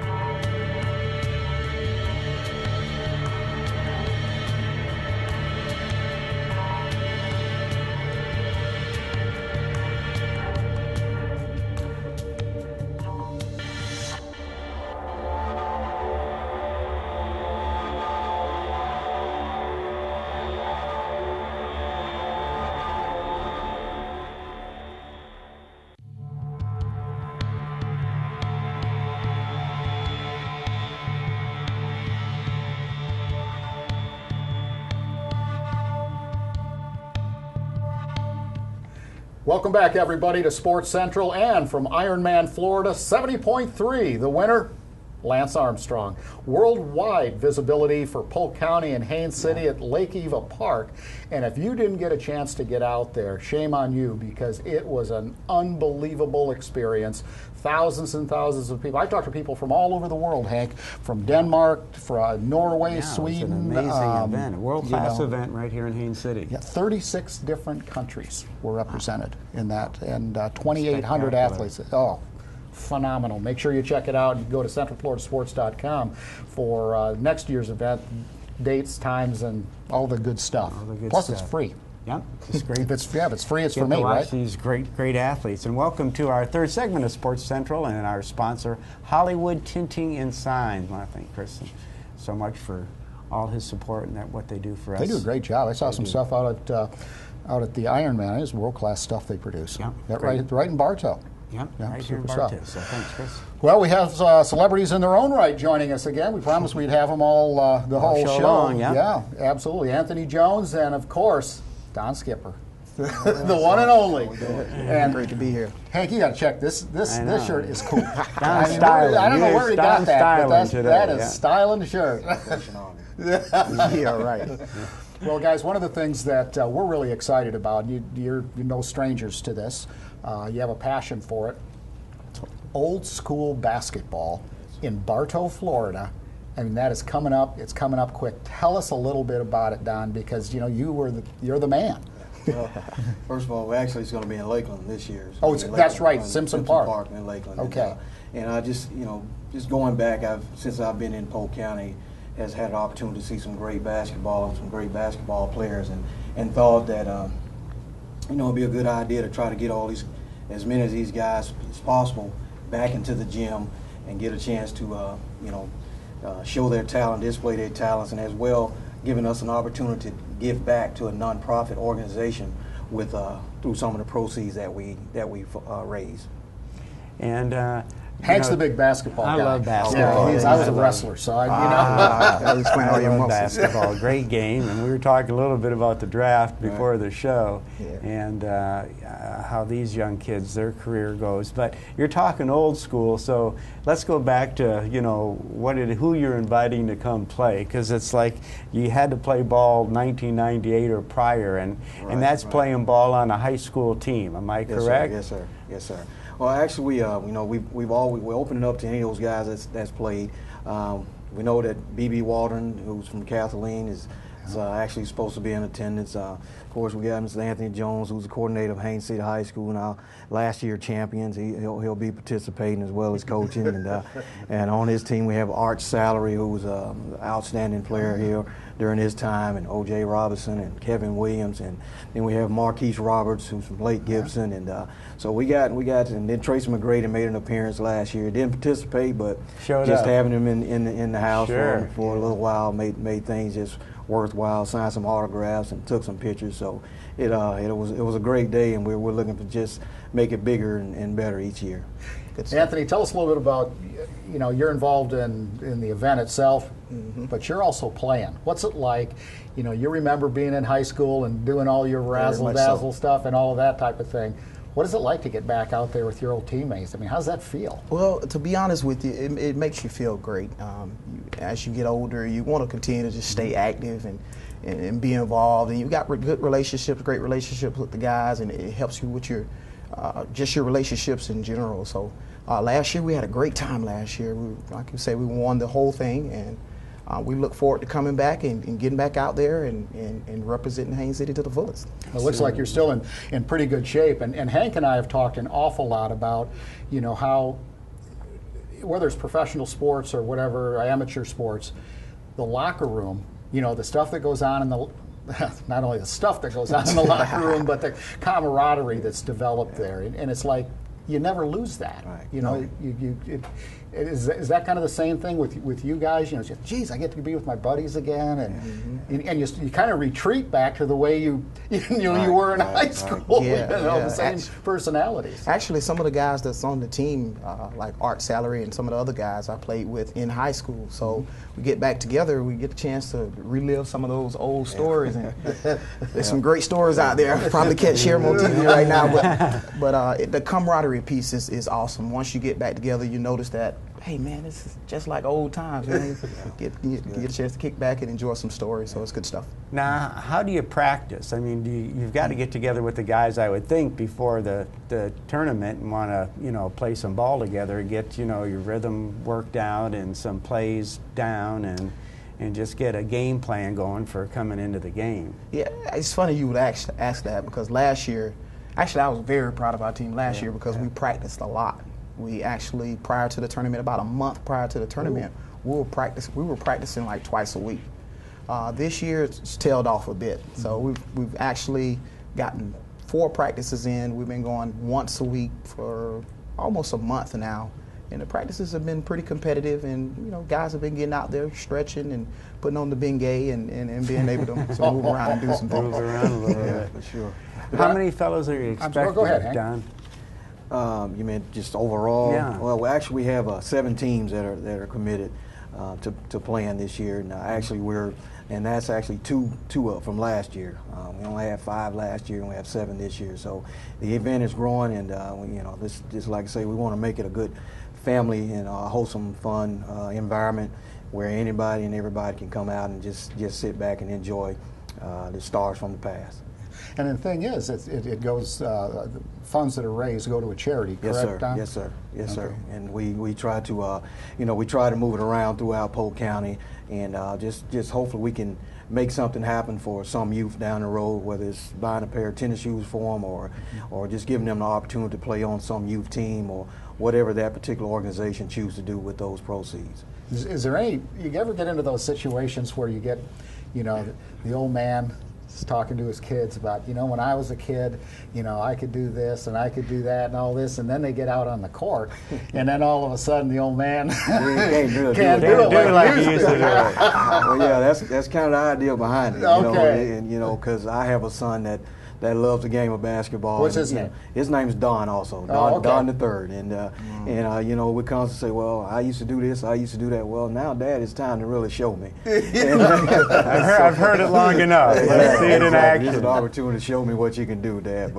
Welcome back, everybody, to Sports Central, and from Ironman Florida 70.3, the winner, Lance Armstrong. Worldwide visibility for Polk County and Haines City at Lake Eva Park. And if you didn't get a chance to get out there, shame on you, because it was an unbelievable experience. Thousands and thousands of people. I talked to people from all over the world, Hank, from Denmark, from Norway, Sweden. It was an amazing event, a world-class event right here in Haines City. Yeah, 36 different countries were represented in that, and 2,800 athletes. Oh, phenomenal. Make sure you check it out and go to centralfloridasports.com for next year's event, dates, times, and all the good stuff. Plus, it's free. Yep, it's great. if it's free, it's Get for me, to watch right? These great athletes. And welcome to our third segment of Sports Central and our sponsor, Hollywood Tinting and Signs. I want to thank Chris so much for all his support and what they do for us. They do a great job. I saw some stuff out at the Ironman. It was world-class stuff they produce. Yeah, right in Bartow. Yep, right here in super Bartow. stuff. So thanks, Chris. Well, we have celebrities in their own right joining us again. We promised we'd have them all the whole show. Long, yeah, absolutely. Anthony Jones and, of course, Don Skipper. The one and only. And great to be here. Hank, you got to check this. This shirt is cool. Styling. I don't know where he got that, but that is styling shirt. Yeah, right. Well, guys, one of the things that we're really excited about, you're no strangers to this. You have a passion for it. Old school basketball in Bartow, Florida, I mean, that is coming up. It's coming up quick. Tell us a little bit about it, Don, because you're the man. Well, first of all, actually, it's going to be in Lakeland this year. That's right, Simpson Park in Lakeland. Okay. And I just, just going back, since I've been in Polk County, has had an opportunity to see some great basketball and some great basketball players, and thought that, it'd be a good idea to try to get as many of these guys as possible back into the gym and get a chance to, show their talent, display their talents, and as well giving us an opportunity to give back to a nonprofit organization with through some of the proceeds that we raise. And Hank's the big basketball guy. I love basketball. Yeah, I was a wrestler, so I explain all your basketball. Great game, and we were talking a little bit about the draft before the show, and how these young kids, their career goes. But you're talking old school, so let's go back to who you're inviting to come play, because it's like you had to play ball 1998 or prior, and that's playing ball on a high school team. Am I correct? Yes, sir. Yes, sir. Well, actually, we're opening up to any of those guys that's played. We know that B.B. Waldron, who's from Kathleen, is actually supposed to be in attendance. Of course, we got Mr. Anthony Jones, who's the coordinator of Haines City High School, now last year champions. He'll be participating as well as coaching, and on his team we have R.O.C. Salary, who's an outstanding player here during his time, and O.J. Robinson and Kevin Williams, and then we have Marquise Roberts, who's from Lake Gibson, and so we got, and then Tracy McGrady made an appearance last year. Didn't participate, but just having him in the house for a little while made things just worthwhile. Signed some autographs and took some pictures. So it was a great day, and we're looking to just make it bigger and better each year. Anthony, tell us a little bit about, you're involved in the event itself, but you're also playing. What's it like? You remember being in high school and doing all your razzle-dazzle stuff and all of that type of thing. What is it like to get back out there with your old teammates? I mean, how's that feel? Well, to be honest with you, it makes you feel great. As you get older, you want to continue to just stay active and be involved. And you've got good relationships, great relationships with the guys, and it helps you with your just your relationships in general. So last year we had a great time. Last year, I can say we won the whole thing, and we look forward to coming back and getting back out there and representing Haines City to the fullest. It looks like you're still in pretty good shape. And Hank and I have talked an awful lot about, how, whether it's professional sports or whatever, amateur sports, the locker room, the stuff that goes on in the, not only the stuff that goes on in the locker room, but the camaraderie that's developed there. And it's like, you never lose that. Right. Is that kind of the same thing with you guys? Geez, I get to be with my buddies again, and you kind of retreat back to the way you were in high school. The same personalities. Actually, some of the guys that's on the team, like Art Salary and some of the other guys I played with in high school. So we get back together, we get a chance to relive some of those old stories. And there's some great stories out there. Probably can't share them on TV right now, but the camaraderie piece is awesome. Once you get back together, you notice that, hey man, this is just like old times. You get a chance to kick back and enjoy some stories, so it's good stuff. Now, how do you practice? I mean, you've got to get together with the guys, I would think, before the tournament and want to, play some ball together, get, your rhythm worked out and some plays down and just get a game plan going for coming into the game. Yeah, it's funny you would ask that, because last year, actually I was very proud of our team last year because we practiced a lot. We actually, prior to the tournament, about a month prior to the tournament, we were practicing like twice a week. This year it's tailed off a bit. So we've actually gotten 4 practices in. We've been going once a week for almost a month now. And the practices have been pretty competitive, and guys have been getting out there stretching and putting on the Bengay and being able to move around and do some things. Move around a little bit. For sure. How many fellows are you expecting, Go ahead, Hank. Don? You mean just overall? Yeah. Well, actually, we have 7 teams that are committed to playing this year. And actually, that's actually two up from last year. We only had 5 last year, and we have 7 this year. So the event is growing, and this, just like I say, we want to make it a good family and wholesome, fun environment where anybody and everybody can come out and just sit back and enjoy the stars from the past. And the thing is, it goes, the funds that are raised go to a charity, correct, Yes, sir. Don? Yes, sir. Yes, Okay. sir. And we try to, we try to move it around throughout Polk County, and just hopefully we can make something happen for some youth down the road, whether it's buying a pair of tennis shoes for them, or just giving them the opportunity to play on some youth team, or whatever that particular organization chooses to do with those proceeds. Is there any, you ever get into those situations where you get, the old man is talking to his kids about, when I was a kid, I could do this and I could do that and all this, and then they get out on the court, and then all of a sudden the old man can't do it like he used to do. Well, yeah, that's kind of the idea behind it. Okay. And because I have a son that loves the game of basketball. What's his name? His name's Don also. Okay. Don the third. And we constantly say, well, I used to do this, I used to do that. Well, now, Dad, it's time to really show me. I've heard it long enough. Let's see it in action. It's an opportunity to show me what you can do, Dad.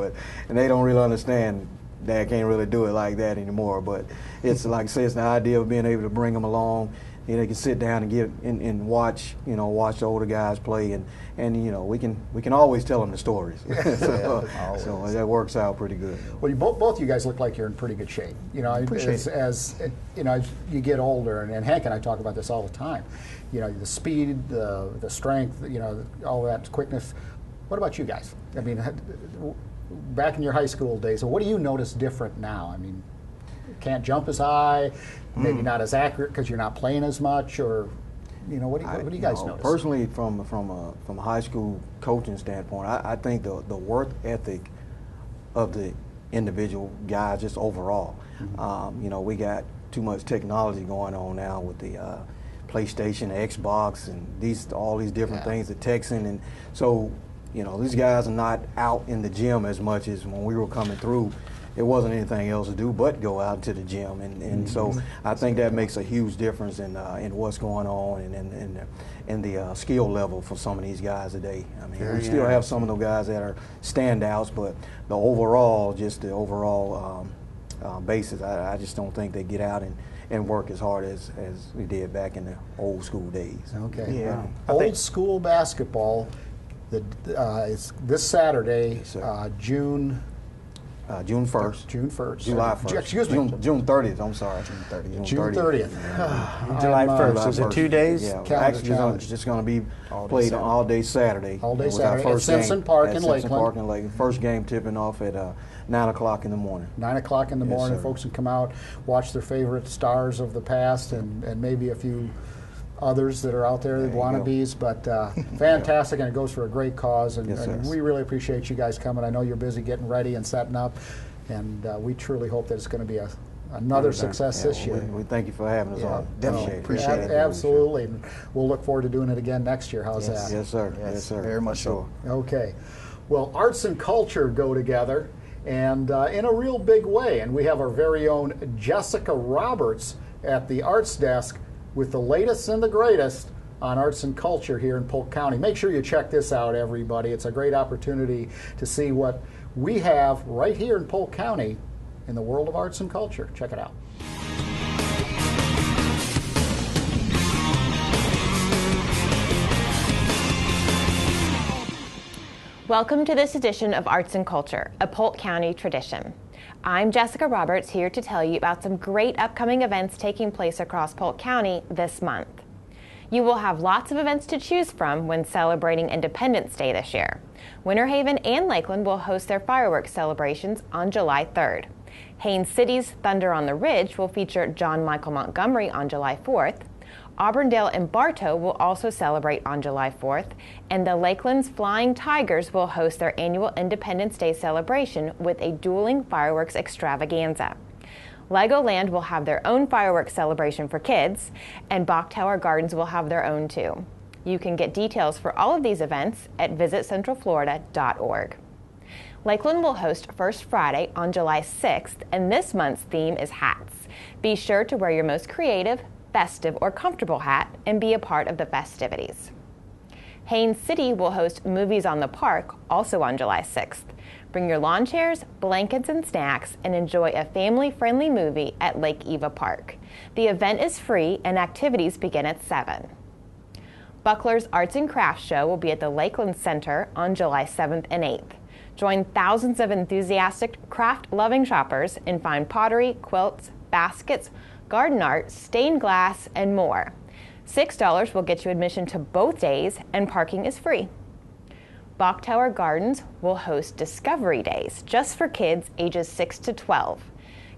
And they don't really understand. Dad can't really do it like that anymore. But it's like I say, it's the idea of being able to bring them along. They can sit down and watch, watch the older guys play, and we can always tell them the stories. so that works out pretty good. Well, both you guys look like you're in pretty good shape. As you get older, and Hank and I talk about this all the time. The speed, the strength, all that quickness. What about you guys? I mean, back in your high school days, what do you notice different now? I mean, can't jump as high, maybe not as accurate because you're not playing as much, or what do you guys notice? Personally, from a high school coaching standpoint, I think the work ethic of the individual guys just overall. We got too much technology going on now with the PlayStation, Xbox, and all these different things, the texting, and so these guys are not out in the gym as much as when we were coming through. It wasn't anything else to do but go out to the gym, and so I think that makes a huge difference in what's going on and in the skill level for some of these guys today. I mean, we still have some of those guys that are standouts, but the overall basis, I just don't think they get out and work as hard as we did back in the old school days. Okay. Yeah. Old school basketball. It's this Saturday, June 1st. June 1st. July 1st. Excuse me. June 30th, I'm sorry. June 30th. July 1st. Is it 2 days? Yeah. Actually, it's just going to be played all day Saturday. All day Saturday at Simpson Park in Lakeland. First game tipping off at 9 o'clock in the morning. 9 o'clock in the morning. Folks can come out, watch their favorite stars of the past, and maybe a few others that are out there, the wannabes, but fantastic, and it goes for a great cause, and we really appreciate you guys coming. I know you're busy getting ready and setting up, and we truly hope that it's going to be another success this year. We thank you for having us on. Definitely appreciate it. Absolutely, and we'll look forward to doing it again next year. How's that? Yes, sir. Yes, sir. Very much so. Okay. Well, arts and culture go together, and in a real big way, and we have our very own Jessica Roberts at the arts desk with the latest and the greatest on arts and culture here in Polk County. Make sure you check this out, everybody. It's a great opportunity to see what we have right here in Polk County in the world of arts and culture. Check it out. Welcome to this edition of Arts and Culture, a Polk County tradition. I'm Jessica Roberts, here to tell you about some great upcoming events taking place across Polk County this month. You will have lots of events to choose from when celebrating Independence Day this year. Winter Haven and Lakeland will host their fireworks celebrations on July 3rd. Haines City's Thunder on the Ridge will feature John Michael Montgomery on July 4th. Auburndale and Bartow will also celebrate on July 4th, and the Lakeland's Flying Tigers will host their annual Independence Day celebration with a dueling fireworks extravaganza. Legoland will have their own fireworks celebration for kids, and Bachtower Gardens will have their own too. You can get details for all of these events at visitcentralflorida.org. Lakeland will host First Friday on July 6th, and this month's theme is hats. Be sure to wear your most creative, festive, or comfortable hat and be a part of the festivities. Haines City will host Movies on the Park, also on July 6th. Bring your lawn chairs, blankets, and snacks and enjoy a family-friendly movie at Lake Eva Park. The event is free and activities begin at 7. Buckler's Arts and Crafts Show will be at the Lakeland Center on July 7th and 8th. Join thousands of enthusiastic craft-loving shoppers in fine pottery, quilts, baskets, garden art, stained glass, and more. $6 will get you admission to both days, and parking is free. Bok Tower Gardens will host Discovery Days just for kids ages 6 to 12.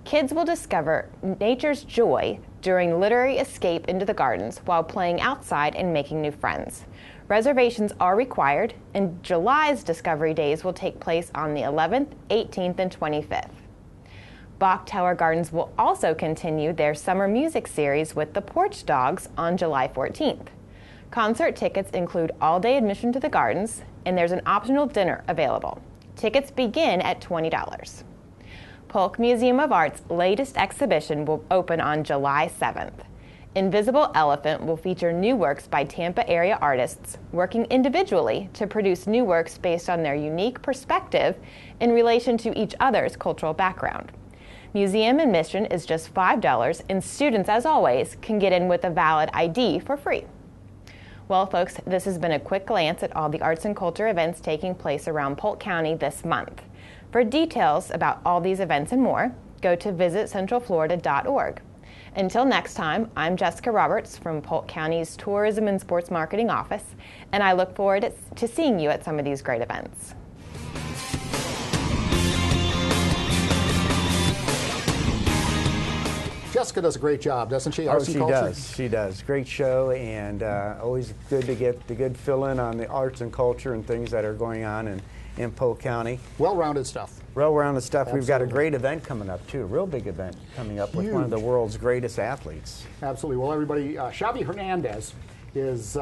Kids will discover nature's joy during literary escape into the gardens while playing outside and making new friends. Reservations are required, and July's Discovery Days will take place on the 11th, 18th, and 25th. Bok Tower Gardens will also continue their summer music series with the Porch Dogs on July 14th. Concert tickets include all-day admission to the gardens, and there's an optional dinner available. Tickets begin at $20. Polk Museum of Art's latest exhibition will open on July 7th. Invisible Elephant will feature new works by Tampa area artists working individually to produce new works based on their unique perspective in relation to each other's cultural background. Museum admission is just $5, and students, as always, can get in with a valid ID for free. Well, folks, this has been a quick glance at all the arts and culture events taking place around Polk County this month. For details about all these events and more, go to visitcentralflorida.org. Until next time, I'm Jessica Roberts from Polk County's Tourism and Sports Marketing Office, and I look forward to seeing you at some of these great events. Jessica does a great job, doesn't she? Oh, she does. She does. Great show, and always good to get the good fill-in on the arts and culture and things that are going on in Polk County. Well-rounded stuff. Well-rounded stuff. Absolutely. We've got a great event coming up, too. A real big event coming up with one of the world's greatest athletes. Absolutely. Well, everybody, Xavi Hernandez is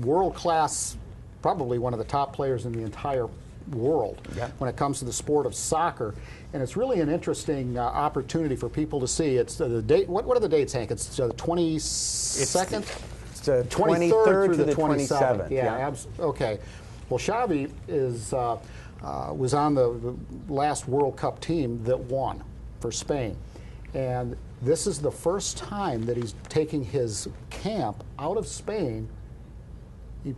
world-class, probably one of the top players in the entire world when it comes to the sport of soccer. And it's really an interesting opportunity for people to see. It's the date. What are the dates, Hank? It's the 22nd? It's the 23rd through the 27th. Yeah. Okay. Well, Xavi was on the last World Cup team that won for Spain. And this is the first time that he's taking his camp out of Spain. He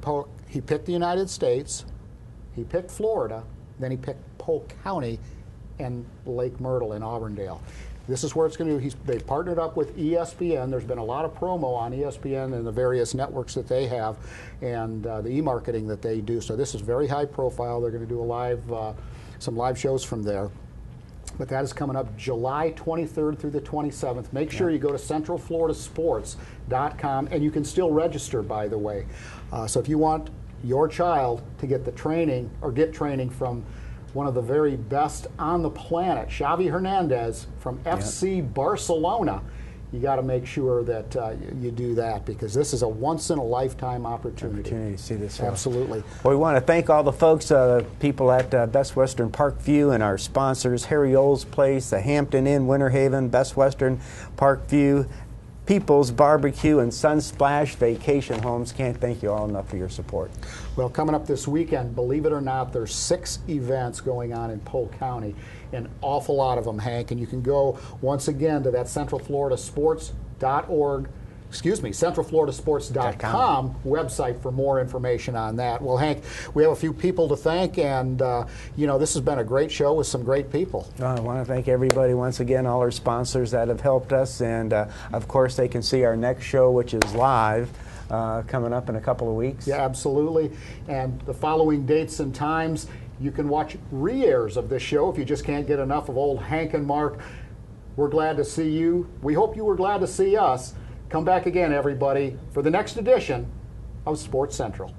picked the United States, he picked Florida, then he picked Polk County and Lake Myrtle in Auburndale. This is where it's going to. They've partnered up with ESPN. There's been a lot of promo on ESPN and the various networks that they have, and the e-marketing that they do. So this is very high profile. They're going to do some live shows from there. But that is coming up July 23rd through the 27th. Make sure you go to centralfloridasports.com, and you can still register, by the way. So if you want your child to get the training or get training from one of the very best on the planet, Xavi Hernandez from FC Barcelona, you got to make sure that you do that, because this is a once-in-a-lifetime opportunity to see this. Absolutely. Well, we want to thank all the folks, people at Best Western Parkview, and our sponsors, Harry Oles Place, the Hampton Inn, Winter Haven, Best Western Parkview, People's Barbecue, and Sunsplash Vacation Homes. Can't thank you all enough for your support. Well, coming up this weekend, believe it or not, there's 6 events going on in Polk County. An awful lot of them, Hank, and you can go once again to that centralfloridasports.org, centralfloridasports.com website for more information on that. Well, Hank, we have a few people to thank, and this has been a great show with some great people. I want to thank everybody once again, all our sponsors that have helped us, and of course they can see our next show, which is live, coming up in a couple of weeks. Yeah, absolutely. And the following dates and times, you can watch re-airs of this show if you just can't get enough of old Hank and Mark. We're glad to see you. We hope you were glad to see us. Come back again, everybody, for the next edition of Sports Central.